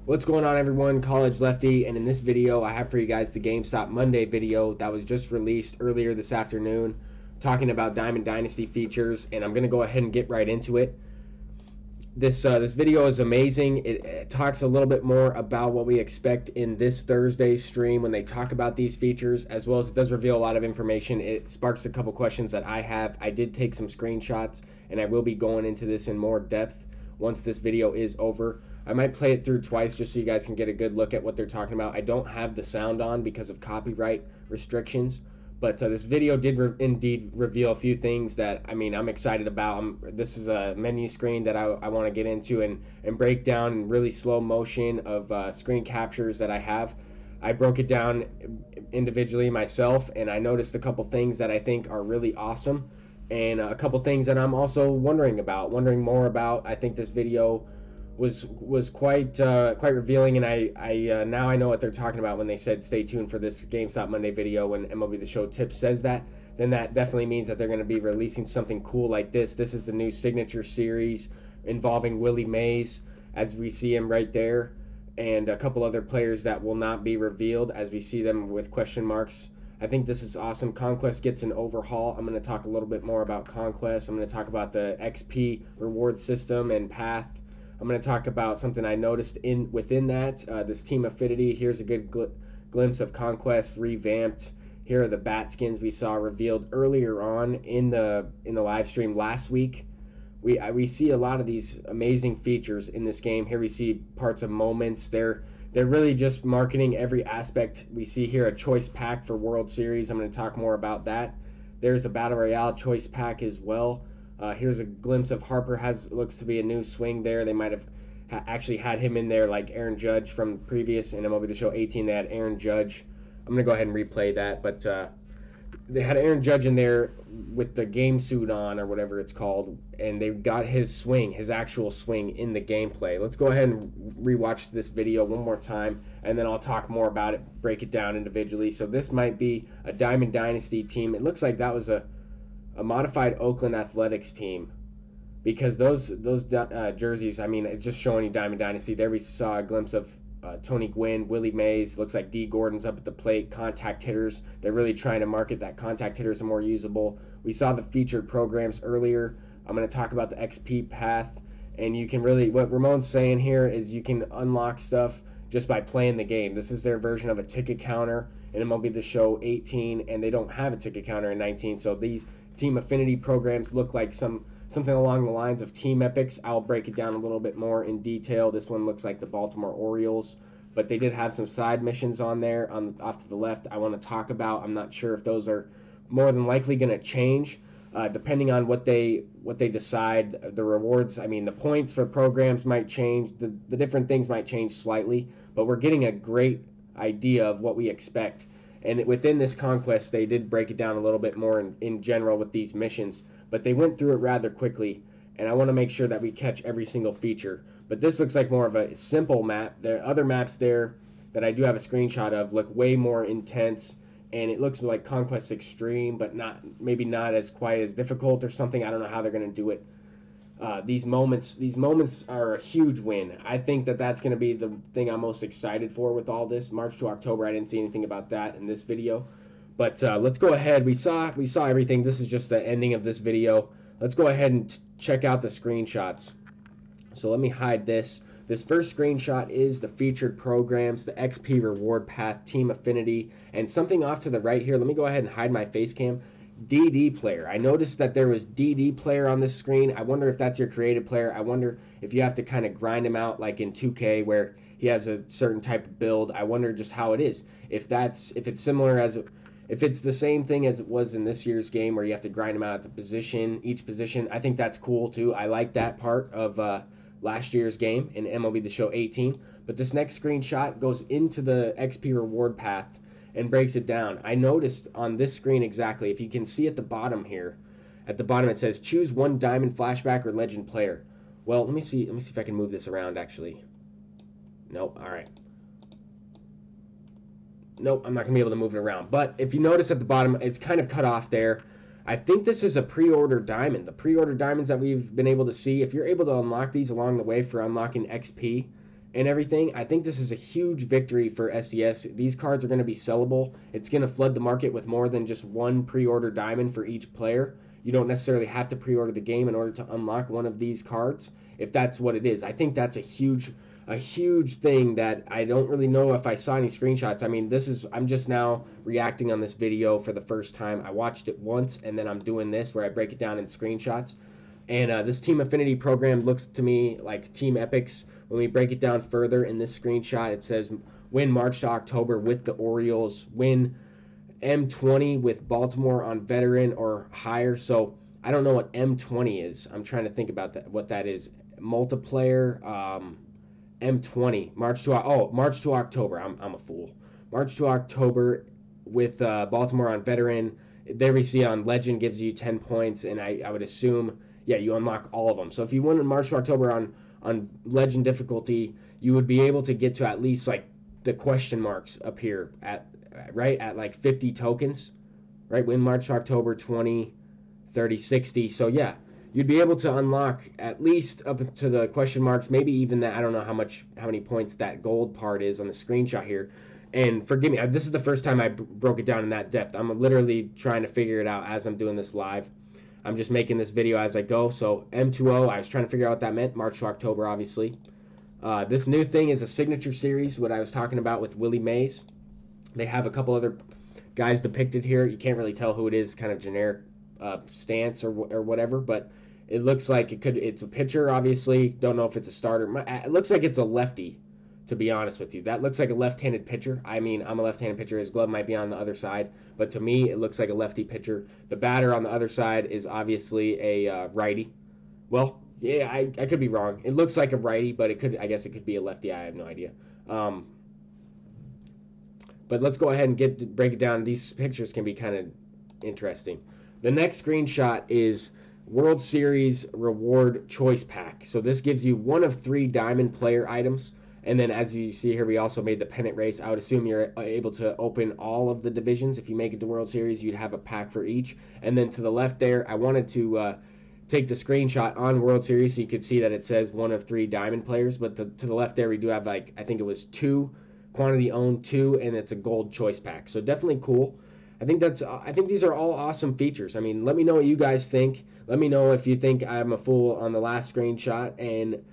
What's going on, everyone? College Lefty, and in this video I have for you guys the GameStop Monday video that was just released earlier this afternoon, talking about Diamond Dynasty features, and I'm going to go ahead and get right into it. This video is amazing. It talks a little bit more about what we expect in this Thursday's stream when they talk about these features, as well as it does reveal a lot of information. It sparks a couple questions that I have. I did take some screenshots, and I will be going into this in more depth once this video is over. I might play it through twice just so you guys can get a good look at what they're talking about. I don't have the sound on because of copyright restrictions, but this video did indeed reveal a few things that I'm excited about. This is a menu screen that I want to get into and break down in really slow motion of screen captures that I have. I broke it down individually myself, and I noticed a couple things that I think are really awesome, and a couple things that I'm also wondering more about. I think this video was quite revealing, and I now I know what they're talking about when they said stay tuned for this GameStop Monday video. When MLB The Show Tip says that, then that definitely means that they're going to be releasing something cool like this. This is the new signature series involving Willie Mays, as we see him right there, and a couple other players that will not be revealed as we see them with question marks. I think this is awesome. Conquest gets an overhaul. I'm going to talk a little bit more about Conquest. I'm going to talk about the XP reward system and path. I'm going to talk about something I noticed within that, this team affinity. Here's a good glimpse of Conquest revamped. Here are the bat skins we saw revealed earlier on in the live stream last week. We see a lot of these amazing features in this game. Here we see parts of moments. They're really just marketing every aspect. We see here a choice pack for World Series. I'm going to talk more about that. There's a Battle Royale choice pack as well. Here's a glimpse of Harper. Looks to be a new swing there. They might have actually had him in there like Aaron Judge from previous in MLB The Show 18. They had Aaron Judge. I'm going to go ahead and replay that, but they had Aaron Judge in there with the game suit on, or whatever it's called, and they got his swing, his actual swing, in the gameplay. Let's go ahead and rewatch this video one more time, and then I'll talk more about it, break it down individually. So this might be a Diamond Dynasty team. It looks like that was a modified Oakland Athletics team, because those jerseys, it's just showing you Diamond Dynasty. There we saw a glimpse of Tony Gwynn, Willie Mays. Looks like D. Gordon's up at the plate. Contact hitters. They're really trying to market that contact hitters are more usable. We saw the featured programs earlier. I'm going to talk about the XP path, and you can really, what Ramon's saying here is you can unlock stuff just by playing the game. This is their version of a ticket counter in MLB The Show 18, and they don't have a ticket counter in 19. So these team affinity programs look like something along the lines of team epics. I'll break it down a little bit more in detail. This one looks like the Baltimore Orioles, but they did have some side missions on there off to the left I want to talk about. I'm not sure if those are more than likely going to change depending on what they decide. The rewards, the points for programs might change. The different things might change slightly, but we're getting a great idea of what we expect. And within this Conquest, they did break it down a little bit more in general with these missions, but they went through it rather quickly, and I want to make sure that we catch every single feature. But this looks like more of a simple map. There are other maps there that I do have a screenshot of, look way more intense, and it looks like Conquest Extreme, but maybe not as quite as difficult or something. I don't know how they're going to do it. These moments are a huge win. I think that's going to be the thing I'm most excited for with all this. March to October, I didn't see anything about that in this video. But let's go ahead. We saw everything. This is just the ending of this video. Let's go ahead and check out the screenshots. So let me hide this. This first screenshot is the featured programs, the XP reward path, team affinity, and something off to the right here. Let me go ahead and hide my face cam. DD player. I noticed that there was DD player on this screen. I wonder if that's your creative player. I wonder if you have to kind of grind him out like in 2K where he has a certain type of build. I wonder just how it is. If it's similar if it's the same thing as it was in this year's game where you have to grind him out at the position, each position. I think that's cool too. I like that part of last year's game in MLB The Show 18. But this next screenshot goes into the XP reward path and breaks it down. I noticed on this screen exactly, if you can see at the bottom here, at the bottom it says choose one diamond, flashback, or legend player. Well, let me see if I can move this around actually. Nope, alright. Nope, I'm not going to be able to move it around. But if you notice at the bottom, it's kind of cut off there. I think this is a pre-order diamond. The pre-order diamonds that we've been able to see, if you're able to unlock these along the way for unlocking XP, and everything. I think this is a huge victory for SDS. These cards are going to be sellable. It's going to flood the market with more than just one pre-order diamond for each player. You don't necessarily have to pre-order the game in order to unlock one of these cards, if that's what it is. I think that's a huge thing that I don't really know if I saw any screenshots. I mean, I'm just now reacting on this video for the first time. I watched it once, and then I'm doing this where I break it down in screenshots. And this Team Affinity program looks to me like Team Epics. When we break it down further in this screenshot, it says win March to October with the Orioles, win M20 with Baltimore on veteran or higher. So I don't know what M20 is. I'm trying to think about what that is. Multiplayer, M20, March to October. I'm a fool. March to October with Baltimore on veteran. There we see on Legend gives you 10 points, and I would assume, yeah, you unlock all of them. So if you win in March to October on Legend difficulty, you would be able to get to at least like the question marks up here at like 50 tokens, right? Win March to October 20, 30, 60. So yeah, you'd be able to unlock at least up to the question marks, maybe even that. I don't know how many points that gold part is on the screenshot here. And forgive me, this is the first time I broke it down in that depth. I'm literally trying to figure it out as I'm doing this live. I'm just making this video as I go. So M20, I was trying to figure out what that meant. March to October, obviously. This new thing is a signature series, what I was talking about with Willie Mays. They have a couple other guys depicted here. You can't really tell who it is, kind of generic stance or whatever, but it looks like it's a pitcher, obviously. Don't know if it's a starter. It looks like it's a lefty, to be honest with you. That looks like a left-handed pitcher. I mean, I'm a left-handed pitcher. His glove might be on the other side, but to me, it looks like a lefty pitcher. The batter on the other side is obviously a righty. Well, yeah, I could be wrong. It looks like a righty, but I guess it could be a lefty. I have no idea. But let's go ahead and break it down. These pictures can be kind of interesting. The next screenshot is World Series Reward Choice Pack. So this gives you one of 3 diamond player items. And then as you see here, we also made the pennant race. I would assume you're able to open all of the divisions. If you make it to World Series, you'd have a pack for each. And then to the left there, I wanted to take the screenshot on World Series so you could see that it says one of 3 diamond players. But to the left there, we do have, like, I think it was 2, quantity owned 2, and it's a gold choice pack. So definitely cool. I think these are all awesome features. I mean, let me know what you guys think. Let me know if you think I'm a fool on the last screenshot and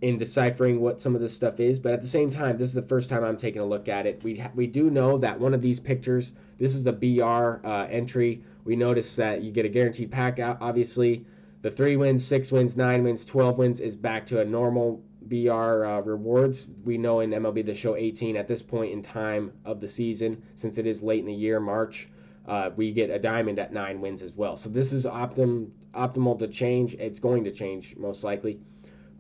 in deciphering what some of this stuff is. But at the same time, this is the first time I'm taking a look at it. We do know that one of these pictures, this is the BR entry. We notice that you get a guaranteed pack out. Obviously, the 3 wins, 6 wins, 9 wins, 12 wins is back to a normal BR rewards. We know in MLB The Show 18 at this point in time of the season, since it is late in the year, March, we get a diamond at 9 wins as well. So this is optimal to change. It's going to change most likely.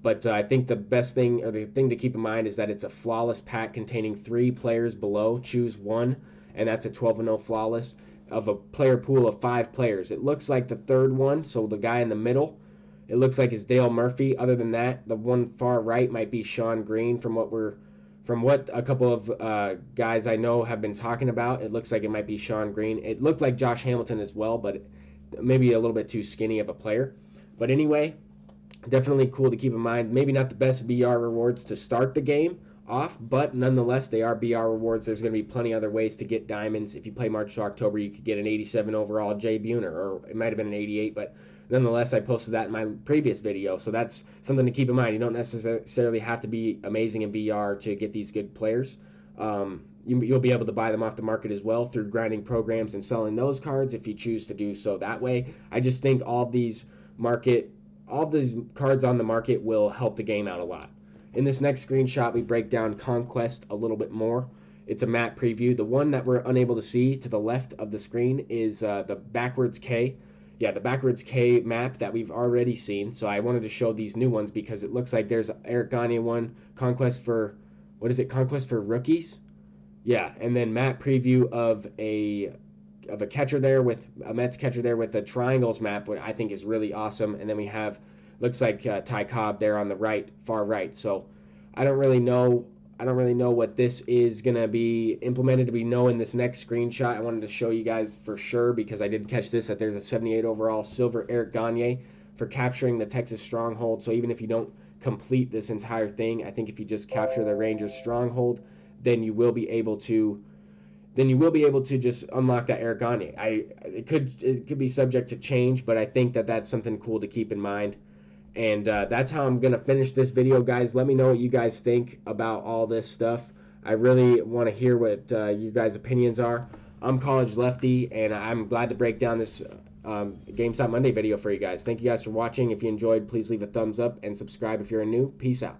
But I think the best thing, or the thing to keep in mind, is that it's a flawless pack containing 3 players below. Choose one, and that's a 12-0 flawless of a player pool of 5 players. It looks like the third one, so the guy in the middle, it looks like it's Dale Murphy. Other than that, the one far right might be Sean Green. From what a couple of guys I know have been talking about, it looks like it might be Sean Green. It looked like Josh Hamilton as well, but maybe a little bit too skinny of a player. But anyway, definitely cool to keep in mind. Maybe not the best BR rewards to start the game off, but nonetheless, they are BR rewards. There's going to be plenty other ways to get diamonds. If you play March to October, you could get an 87 overall Jay Buhner, or it might have been an 88, but nonetheless, I posted that in my previous video, so that's something to keep in mind. You don't necessarily have to be amazing in BR to get these good players. You'll be able to buy them off the market as well through grinding programs and selling those cards if you choose to do so that way. I just think all these cards on the market will help the game out a lot. In this next screenshot, we break down Conquest a little bit more. It's a map preview. The one that we're unable to see to the left of the screen is the backwards K. Yeah, the backwards K map that we've already seen. So I wanted to show these new ones because it looks like there's Eric Gagne one, Conquest for, what is it, Conquest for rookies? Yeah, and then map preview of a catcher there, with a Mets catcher there with a triangles map, what I think is really awesome. And then we have, looks like Ty Cobb there on the right, far right. So I don't really know what this is going to be implemented to be. In this next screenshot, I wanted to show you guys for sure, because I did catch this, that there's a 78 overall silver Eric Gagne for capturing the Texas stronghold. So even if you don't complete this entire thing. I think if you just capture the Ranger's stronghold, then you will be able to just unlock that Eric Gagne. It could be subject to change, but I think that that's something cool to keep in mind. And that's how I'm going to finish this video, guys. Let me know what you guys think about all this stuff. I really want to hear what you guys' opinions are. I'm College Lefty, and I'm glad to break down this GameStop Monday video for you guys. Thank you guys for watching. If you enjoyed, please leave a thumbs up and subscribe if you're new. Peace out.